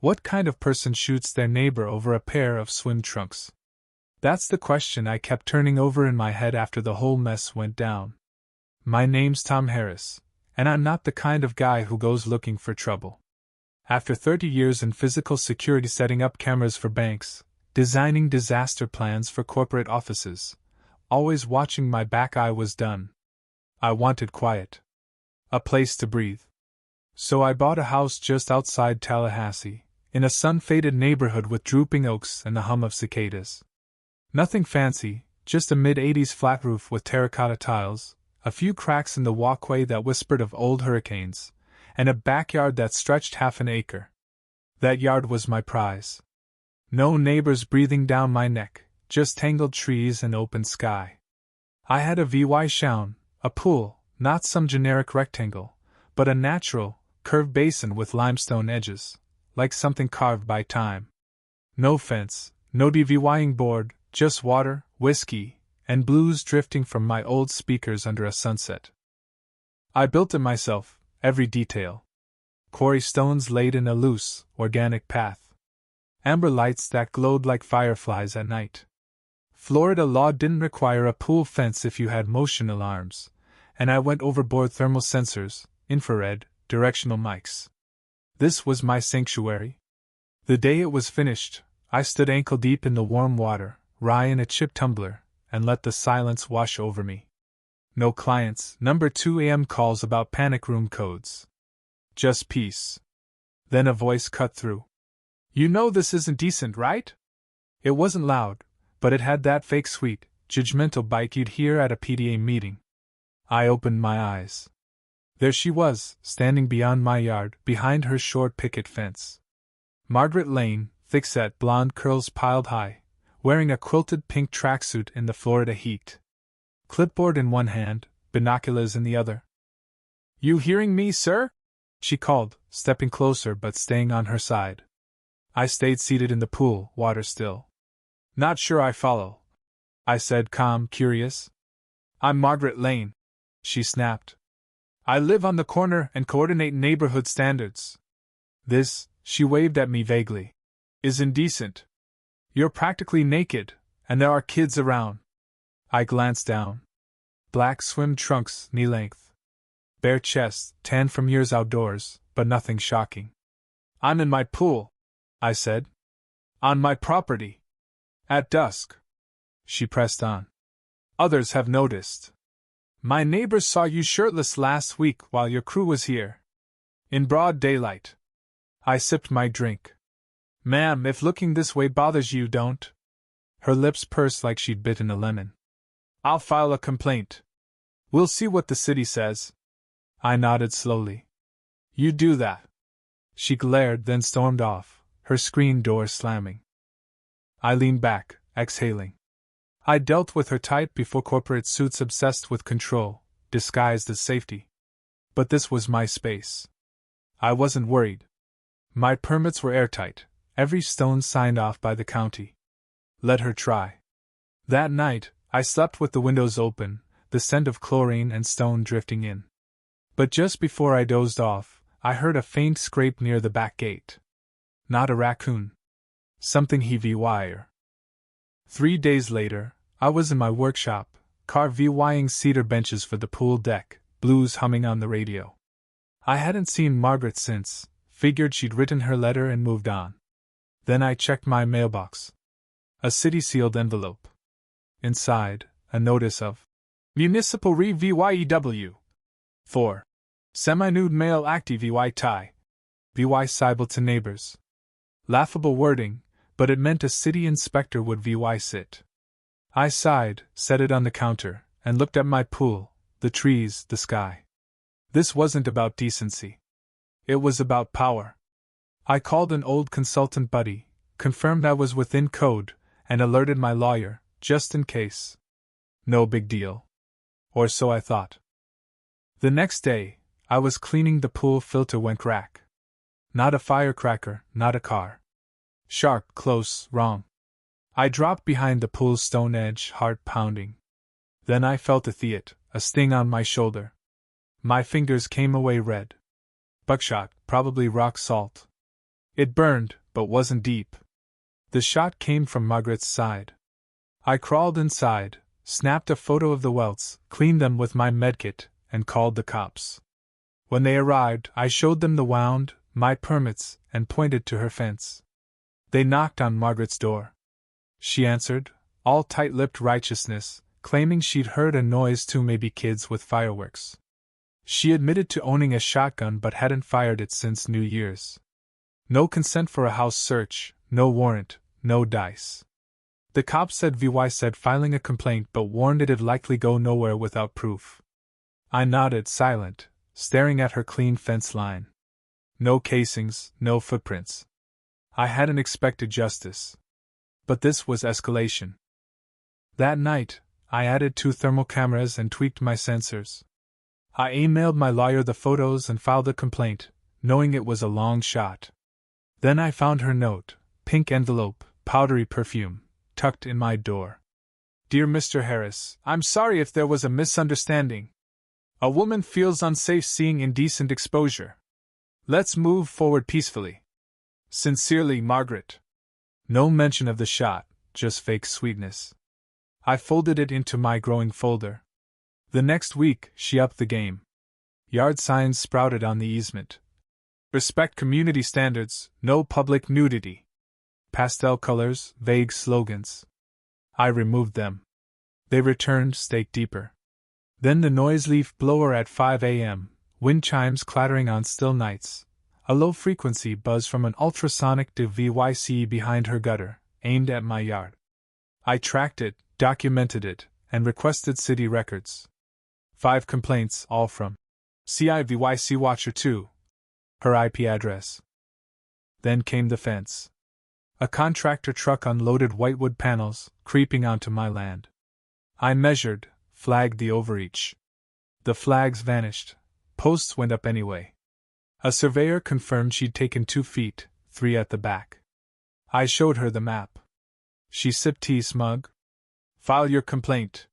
What kind of person shoots their neighbor over a pair of swim trunks? That's the question I kept turning over in my head after the whole mess went down. My name's Tom Harris, and I'm not the kind of guy who goes looking for trouble. After 30 years in physical security setting up cameras for banks, designing disaster plans for corporate offices, always watching my back, I was done. I wanted quiet. A place to breathe. So I bought a house just outside Tallahassee, in a sun-faded neighborhood with drooping oaks and the hum of cicadas. Nothing fancy, just a mid-80s flat roof with terracotta tiles, a few cracks in the walkway that whispered of old hurricanes, and a backyard that stretched half an acre. That yard was my prize. No neighbors breathing down my neck, just tangled trees and open sky. I had a VY shown, a pool, not some generic rectangle, but a natural, curved basin with limestone edges, like something carved by time. No fence, no DVYing board, just water, whiskey, and blues drifting from my old speakers under a sunset. I built it myself, every detail. Quarry stones laid in a loose, organic path. Amber lights that glowed like fireflies at night. Florida law didn't require a pool fence if you had motion alarms, and I went overboard thermal sensors, infrared, directional mics. This was my sanctuary. The day it was finished, I stood ankle deep in the warm water, rye in a chip tumbler, and let the silence wash over me. No clients, number 2 a.m. calls about panic room codes. Just peace. Then a voice cut through. You know this isn't decent, right? It wasn't loud, but it had that fake sweet, judgmental bite you'd hear at a PTA meeting. I opened my eyes. There she was, standing beyond my yard, behind her short picket fence. Margaret Lane, thick-set, blonde curls piled high, wearing a quilted pink tracksuit in the Florida heat. Clipboard in one hand, binoculars in the other. You hearing me, sir? She called, stepping closer but staying on her side. I stayed seated in the pool, water still. Not sure I follow, I said, calm, curious. I'm Margaret Lane, she snapped. I live on the corner and coordinate neighborhood standards. This, she waved at me vaguely, is indecent. You're practically naked, and there are kids around. I glanced down. Black swim trunks, knee-length. Bare chest, tan from years outdoors, but nothing shocking. I'm in my pool, I said. On my property. At dusk. She pressed on. Others have noticed. My neighbors saw you shirtless last week while your crew was here. In broad daylight. I sipped my drink. Ma'am, if looking this way bothers you, don't. Her lips pursed like she'd bitten a lemon. I'll file a complaint. We'll see what the city says. I nodded slowly. You do that. She glared, then stormed off, her screen door slamming. I leaned back, exhaling. I dealt with her type before, corporate suits obsessed with control, disguised as safety. But this was my space. I wasn't worried. My permits were airtight, every stone signed off by the county. Let her try. That night, I slept with the windows open, the scent of chlorine and stone drifting in. But just before I dozed off, I heard a faint scrape near the back gate. Not a raccoon. Something heavy wire. 3 days later, I was in my workshop, carving cedar benches for the pool deck, blues humming on the radio. I hadn't seen Margaret since, figured she'd written her letter and moved on. Then I checked my mailbox. A city-sealed envelope. Inside, a notice of Municipal Re VYEW. 4. Semi-nude male active VY tie. VY Cybele to neighbors. Laughable wording, but it meant a city inspector would VY sit. I sighed, set it on the counter, and looked at my pool, the trees, the sky. This wasn't about decency. It was about power. I called an old consultant buddy, confirmed I was within code, and alerted my lawyer, just in case. No big deal. Or so I thought. The next day, I was cleaning the pool filter when crack. Not a firecracker, not a car. Sharp, close, wrong. I dropped behind the pool's stone edge, heart pounding. Then I felt a theat, a sting on my shoulder. My fingers came away red. Buckshot, probably rock salt. It burned, but wasn't deep. The shot came from Margaret's side. I crawled inside, snapped a photo of the welts, cleaned them with my medkit, and called the cops. When they arrived, I showed them the wound, my permits, and pointed to her fence. They knocked on Margaret's door. She answered, all tight-lipped righteousness, claiming she'd heard a noise too, maybe kids with fireworks. She admitted to owning a shotgun but hadn't fired it since New Year's. No consent for a house search, no warrant, no dice. The cops said VY said filing a complaint but warned it'd likely go nowhere without proof. I nodded, silent, staring at her clean fence line. No casings, no footprints. I hadn't expected justice. But this was escalation. That night, I added 2 thermal cameras and tweaked my sensors. I emailed my lawyer the photos and filed a complaint, knowing it was a long shot. Then I found her note, pink envelope, powdery perfume, tucked in my door. Dear Mr. Harris, I'm sorry if there was a misunderstanding. A woman feels unsafe seeing indecent exposure. Let's move forward peacefully. Sincerely, Margaret. No mention of the shot, just fake sweetness. I folded it into my growing folder. The next week, she upped the game. Yard signs sprouted on the easement. Respect community standards, no public nudity. Pastel colors, vague slogans. I removed them. They returned, stake deeper. Then the noise leaf blower at 5 a.m., wind chimes clattering on still nights, a low-frequency buzz from an ultrasonic device behind her gutter, aimed at my yard. I tracked it, documented it, and requested city records. 5 complaints, all from CIVYC Watcher 2. Her IP address. Then came the fence. A contractor truck unloaded whitewood panels, creeping onto my land. I measured, flagged the overreach. The flags vanished. Posts went up anyway. A surveyor confirmed she'd taken 2 feet, 3 at the back. I showed her the map. She sipped tea, smug. File your complaint.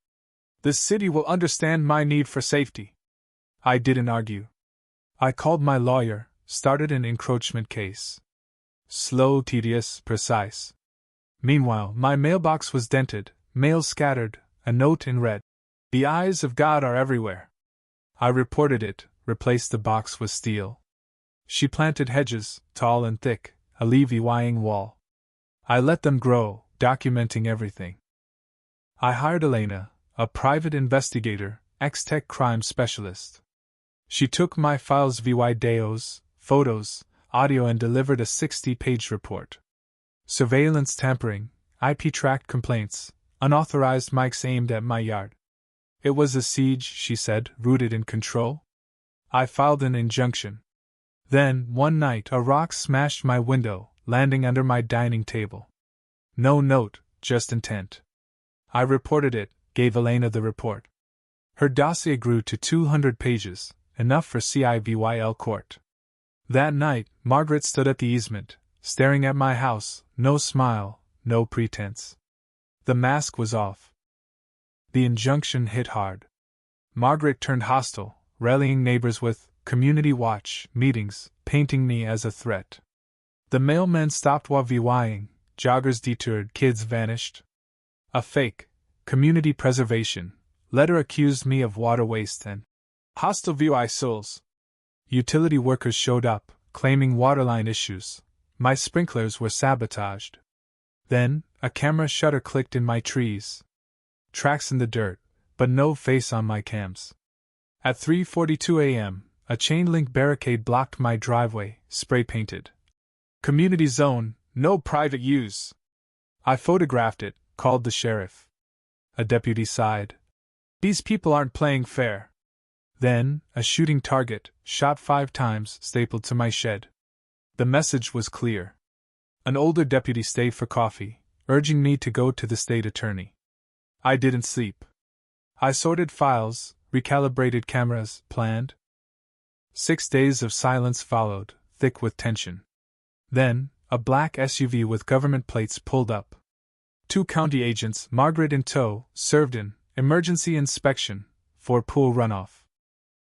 The city will understand my need for safety. I didn't argue. I called my lawyer, started an encroachment case. Slow, tedious, precise. Meanwhile, my mailbox was dented, mail scattered, a note in red. The eyes of God are everywhere. I reported it, replaced the box with steel. She planted hedges, tall and thick, a levying wall. I let them grow, documenting everything. I hired Elena, a private investigator, ex-tech crime specialist. She took my files, videos, photos, audio, and delivered a 60-page report. Surveillance tampering, IP-tracked complaints, unauthorized mics aimed at my yard. It was a siege, she said, rooted in control. I filed an injunction. Then, one night, a rock smashed my window, landing under my dining table. No note, just intent. I reported it, gave Elena the report. Her dossier grew to 200 pages, enough for CIVYL court. That night, Margaret stood at the easement, staring at my house, no smile, no pretense. The mask was off. The injunction hit hard. Margaret turned hostile, rallying neighbors with community watch meetings, painting me as a threat. The mailmen stopped while VYing, joggers detoured, kids vanished. A fake, community preservation, letter accused me of water waste and hostile VY souls. Utility workers showed up, claiming waterline issues. My sprinklers were sabotaged. Then, a camera shutter clicked in my trees. Tracks in the dirt, but no face on my cams. At 3:42 a.m., a chain-link barricade blocked my driveway, spray-painted. Community zone, no private use. I photographed it, called the sheriff. A deputy sighed. These people aren't playing fair. Then, a shooting target, shot 5 times, stapled to my shed. The message was clear. An older deputy stayed for coffee, urging me to go to the state attorney. I didn't sleep. I sorted files, recalibrated cameras, planned. 6 days of silence followed, thick with tension. Then, a black SUV with government plates pulled up. 2 county agents, Margaret in tow, served an emergency inspection for pool runoff.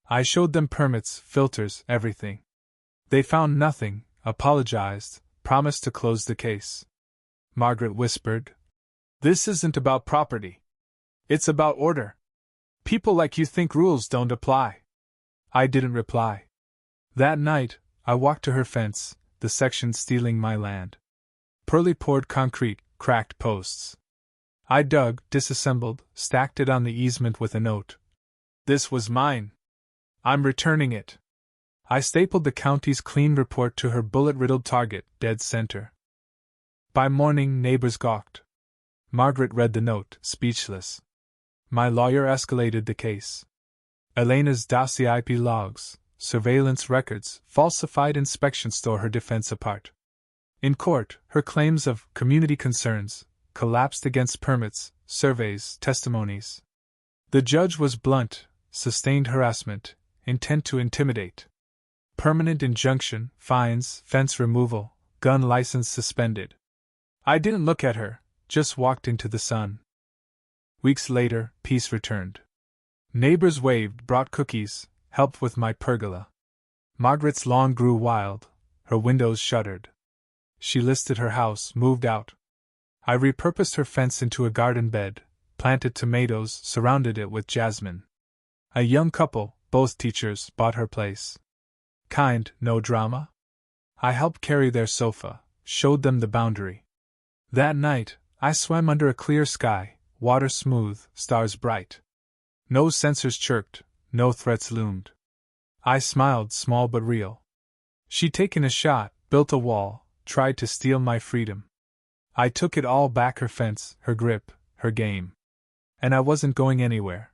I showed them permits, filters, everything. They found nothing, apologized, promised to close the case. Margaret whispered, "This isn't about property. It's about order. People like you think rules don't apply." I didn't reply. That night, I walked to her fence, the section stealing my land. Pearly poured concrete, cracked posts. I dug, disassembled, stacked it on the easement with a note. "This was mine. I'm returning it." I stapled the county's clean report to her bullet-riddled target, dead center. By morning, neighbors gawked. Margaret read the note, speechless. My lawyer escalated the case. Elena's dossier, IP logs, surveillance records, falsified inspections tore her defense apart. In court, her claims of community concerns collapsed against permits, surveys, testimonies. The judge was blunt: sustained harassment, intent to intimidate. Permanent injunction, fines, fence removal, gun license suspended. I didn't look at her, just walked into the sun. Weeks later, peace returned. Neighbors waved, brought cookies, helped with my pergola. Margaret's lawn grew wild, her windows shuttered. She listed her house, moved out. I repurposed her fence into a garden bed, planted tomatoes, surrounded it with jasmine. A young couple, both teachers, bought her place. Kind, no drama. I helped carry their sofa, showed them the boundary. That night, I swam under a clear sky, water smooth, stars bright. No censors chirped, no threats loomed. I smiled, small but real. She'd taken a shot, built a wall, tried to steal my freedom. I took it all back: her fence, her grip, her game. And I wasn't going anywhere.